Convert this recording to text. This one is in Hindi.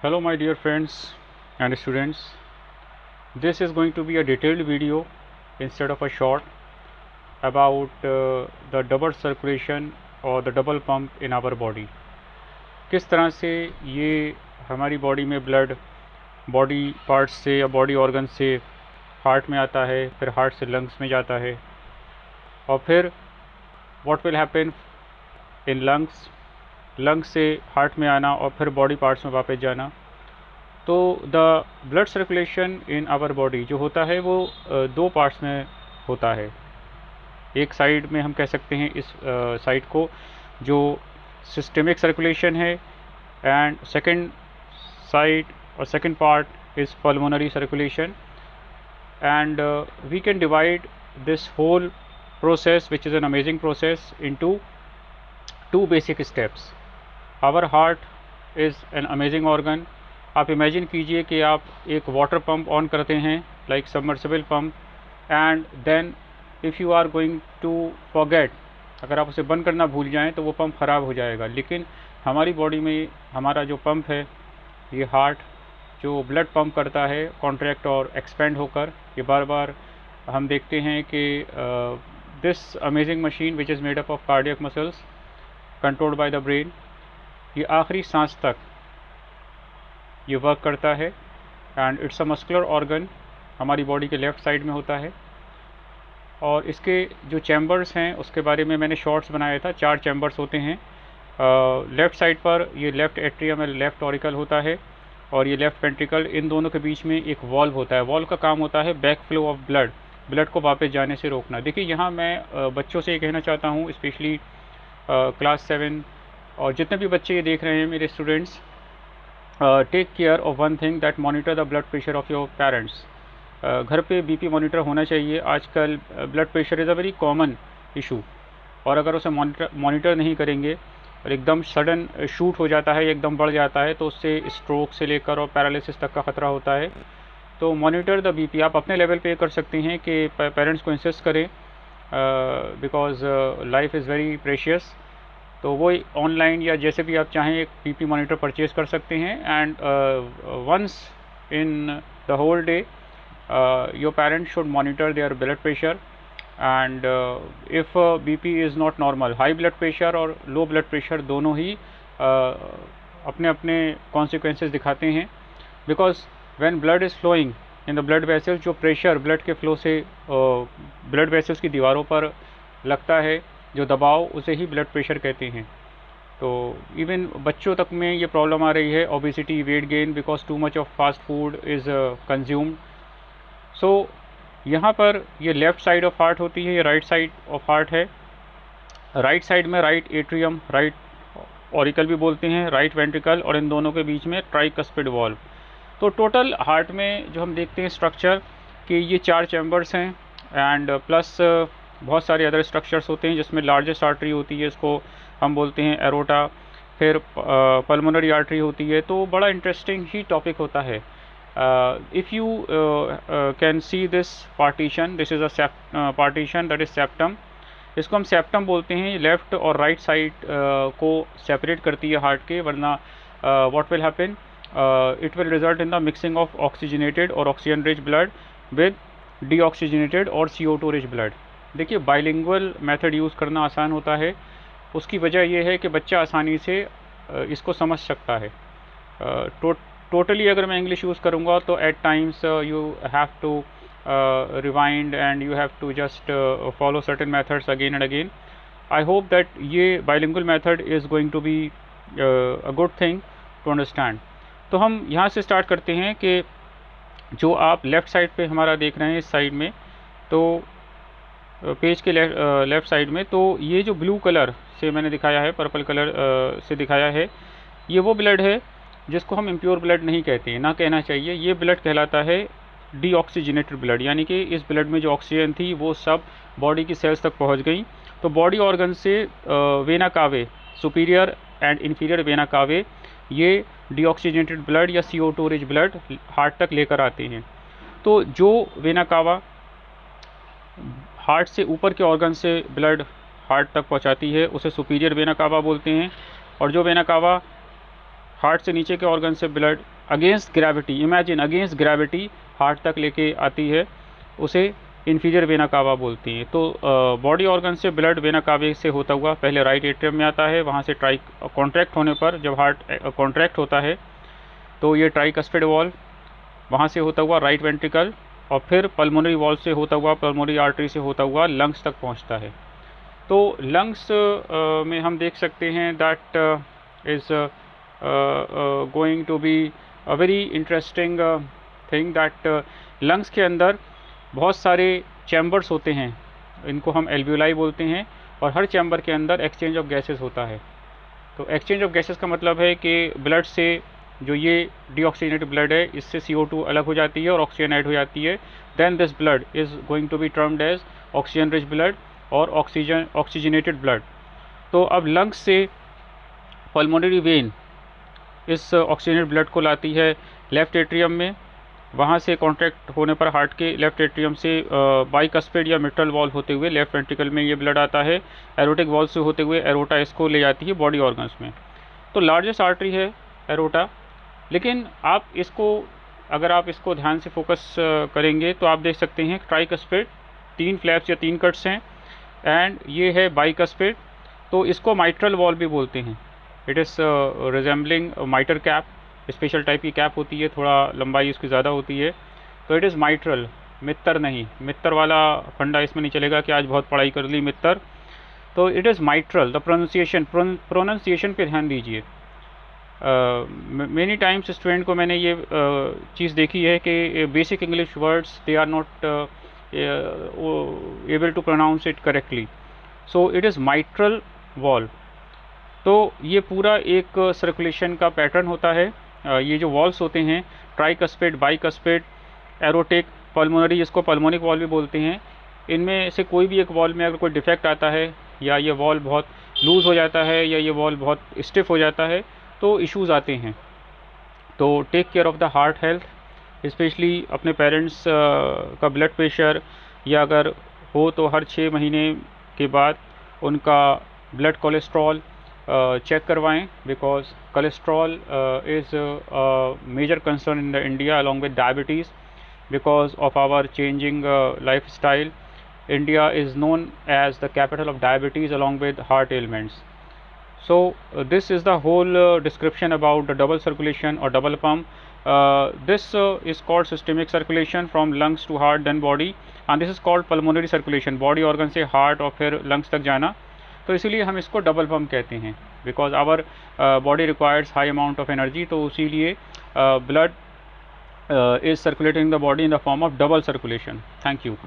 Hello my dear friends and students. This is going to be a detailed video instead of a short about the double circulation or the double pump in our body. किस तरह से ये हमारी बॉडी में ब्लड बॉडी पार्ट्स से या बॉडी ऑर्गन से हार्ट में आता है, फिर हार्ट से लंग्स में जाता है और फिर what will happen in lungs से हार्ट में आना और फिर बॉडी पार्ट्स में वापस जाना। तो the blood circulation in our body जो होता है वो दो पार्ट्स में होता है। एक साइड में हम कह सकते हैं इस साइड को जो सिस्टमिक सर्कुलेशन है, एंड सेकंड साइड और second part is pulmonary circulation, and we can divide this whole process, which is an amazing process, into two basic steps. Our heart is an amazing organ. आप इमेजिन कीजिए कि आप एक वाटर पंप ऑन करते हैं like submersible pump, and then if you are going to forget, अगर आप उसे बंद करना भूल जाएं तो वो पंप ख़राब हो जाएगा। लेकिन हमारी बॉडी में हमारा जो पंप है, ये हार्ट जो ब्लड पंप करता है कॉन्ट्रैक्ट और एक्सपेंड होकर, ये बार बार हम देखते हैं कि this amazing machine which is made up of cardiac muscles controlled by the brain, ये आखिरी सांस तक ये वर्क करता है, and it's a muscular organ, हमारी बॉडी के लेफ़्ट साइड में होता है। और इसके जो चैम्बर्स हैं उसके बारे में मैंने शॉर्ट्स बनाया था। 4 चैम्बर्स होते हैं। लेफ़्ट साइड पर ये लेफ़्ट एट्रियम या लेफ़्ट ऑरिकल होता है, और ये लेफ़्ट वेंट्रिकल, इन दोनों के बीच में एक वॉल्व होता है। वॉल्व का काम होता है बैक फ्लो ऑफ ब्लड को वापस जाने से रोकना। देखिए यहाँ मैं बच्चों से ये कहना चाहता हूँ, स्पेशली क्लास 7 और जितने भी बच्चे ये देख रहे हैं मेरे students, take care of one thing, that monitor the blood pressure of your parents. घर पे बीपी मॉनिटर होना चाहिए। आजकल blood pressure is a very common issue, और अगर उसे मॉनिटर नहीं करेंगे और एकदम सडन शूट हो जाता है, एकदम बढ़ जाता है, तो उससे स्ट्रोक से लेकर और पैरालिसिस तक का ख़तरा होता है। तो मॉनिटर द बीपी आप अपने लेवल पे कर सकते हैं कि पेरेंट्स को इंसिस्ट करें, because life is very precious. तो वो ऑनलाइन या जैसे भी आप चाहें एक बीपी मॉनिटर परचेज़ कर सकते हैं, and once in the whole day your parents should monitor their blood pressure, and if BP is not normal, high blood pressure और लो ब्लड प्रेशर दोनों ही अपने अपने कॉन्सिक्वेंसेस दिखाते हैं। Because when blood is flowing in the blood vessels, जो प्रेशर ब्लड के फ्लो से ब्लड वेसल्स की दीवारों पर लगता है, जो दबाव, उसे ही ब्लड प्रेशर कहते हैं। तो इवन बच्चों तक में ये प्रॉब्लम आ रही है, obesity, weight gain, because too much of fast food is consumed. So यहाँ पर ये लेफ़्ट साइड ऑफ हार्ट होती है, ये राइट साइड ऑफ हार्ट है। राइट साइड में राइट एट्रियम, राइट ऑरिकल भी बोलते हैं, राइट वेंट्रिकल, और इन दोनों के बीच में ट्राइकस्पिड वॉल्व। तो टोटल हार्ट में जो हम देखते हैं स्ट्रक्चर कि ये 4 चैम्बर्स हैं, एंड प्लस बहुत सारे अदर स्ट्रक्चर्स होते हैं, जिसमें लार्जेस्ट आर्टरी होती है, इसको हम बोलते हैं एरोटा, फिर पल्मोनरी आर्टरी होती है। तो बड़ा इंटरेस्टिंग ही टॉपिक होता है। If you can see this partition, this is a partition that is septum. इसको हम सेप्टम बोलते हैं। लेफ़्ट और राइट साइड को सेपरेट करती है हार्ट के, वरना what will happen, it will result in the mixing of oxygenated or oxygen rich blood with deoxygenated और CO2 rich blood। देखिए बाइलिंगुअल मेथड यूज़ करना आसान होता है। उसकी वजह यह है कि बच्चा आसानी से इसको समझ सकता है। टोटली अगर मैं इंग्लिश यूज़ करूँगा तो at times you have to rewind and you have to just follow certain methods again and again. I hope that ये bilingual method is going to be a good thing to understand. तो हम यहाँ से स्टार्ट करते हैं कि जो आप लेफ़्ट साइड पे हमारा देख रहे हैं इस साइड में, तो पेज के लेफ़्ट साइड में, तो ये जो ब्लू कलर से मैंने दिखाया है, पर्पल कलर से दिखाया है, ये वो ब्लड है जिसको हम इम्प्योर ब्लड नहीं कहते हैं, ना कहना चाहिए। ये ब्लड कहलाता है डीऑक्सीजनेटेड ब्लड, यानी कि इस ब्लड में जो ऑक्सीजन थी वो सब बॉडी की सेल्स तक पहुँच गई। तो बॉडी ऑर्गन से वेना कावे, सुपीरियर एंड इन्फीरियर वेना कावे, ये डीऑक्सीजनेटेड ब्लड या CO2 रिच ब्लड हार्ट तक लेकर आते हैं। तो जो वेना कावा हार्ट से ऊपर के ऑर्गन से ब्लड हार्ट तक पहुंचाती है, उसे सुपीरियर वेना कावा बोलते हैं। और जो वेना कावा हार्ट से नीचे के ऑर्गन से blood against gravity, imagine against gravity heart तक लेके आती है, उसे इन्फीरियर वेना कावा बोलती हैं। तो बॉडी ऑर्गन से ब्लड वेना कावे से होता हुआ पहले राइट एट्रियम में आता है, वहाँ से ट्राई कॉन्ट्रैक्ट होने पर, जब हार्ट कॉन्ट्रैक्ट होता है तो ये ट्राइकस्पिड वॉल्व, वहाँ से होता हुआ राइट वेंट्रिकल, और फिर पल्मोनरी वॉल्व से होता हुआ, पल्मोनरी आर्टरी से होता हुआ लंग्स तक पहुँचता है। तो लंग्स में हम देख सकते हैं that is going to be a very interesting thing, that lungs के अंदर बहुत सारे चैम्बर्स होते हैं, इनको हम एल्वियोलाई बोलते हैं, और हर चैम्बर के अंदर एक्सचेंज ऑफ गैसेस होता है। तो एक्सचेंज ऑफ गैसेस का मतलब है कि ब्लड से जो ये डीऑक्सीजनेटेड ब्लड है, इससे CO2 अलग हो जाती है और ऑक्सीजन ऐड हो जाती है, then this blood is going to be termed as oxygen rich blood और ऑक्सीजनेटेड ब्लड। तो अब लंग्स से पल्मोनरी वेन इस ऑक्सीजनेटेड ब्लड को लाती है लेफ़्ट एट्रियम में, वहाँ से कॉन्ट्रैक्ट होने पर हार्ट के लेफ़्ट एट्रियम से बाइकस्पिड या मिट्रल वॉल्व होते हुए लेफ़्ट वेंट्रिकल में ये ब्लड आता है, एरोटिक वॉल्व से होते हुए एरोटा इसको ले जाती है बॉडी ऑर्गन्स में। तो लार्जेस्ट आर्टरी है एरोटा, लेकिन आप इसको, अगर आप इसको ध्यान से फोकस करेंगे तो आप देख सकते हैं ट्राइकस्पिड 3 फ्लैप्स या 3 कट्स हैं, एंड ये है बाइकस्पिड, तो इसको माइट्रल वॉल्व भी बोलते हैं। It is resembling माइटर cap, special type की कैप होती है, थोड़ा लंबाई उसकी ज़्यादा होती है, तो इट इज़ माइट्रल, मित्तर नहीं, मित्तर वाला फंडा इसमें नहीं चलेगा कि आज बहुत पढ़ाई कर ली मित्तर। तो it is mitral. The pronunciation पे ध्यान दीजिए। मेनी टाइम्स स्टूडेंट को मैंने ये चीज़ देखी है कि basic English words they are not able to pronounce it correctly, so it is mitral valve. तो ये पूरा एक सर्कुलेशन का पैटर्न होता है। ये जो वॉल्व्स होते हैं, ट्राइकस्पिड, बाइकस्पिड, एरोटिक, पल्मोनरी, जिसको पल्मोनिक वॉल्व भी बोलते हैं, इनमें से कोई भी एक वॉल्व में अगर कोई डिफेक्ट आता है, या ये वॉल्व बहुत लूज़ हो जाता है, या ये वॉल्व बहुत स्टिफ हो जाता है, तो इश्यूज़ आते हैं। तो take care of the heart health, specially अपने पेरेंट्स का ब्लड प्रेशर, या अगर हो तो हर 6 महीने के बाद उनका ब्लड कोलेस्ट्रॉल चेक करवाएं, because cholesterol is major concern in the India along with diabetes, because of our changing life style. India is known as the capital of diabetes along with heart ailments. So this is the whole description about the double circulation or double pump. This is called systemic circulation from lungs to heart then body, and this is called pulmonary circulation, body organ से heart और फिर lungs तक जाना। तो इसीलिए हम इसको डबल पम्प कहते हैं, because our body requires high amount of energy, तो इसीलिए blood is circulating in the body in the form of double circulation. Thank you.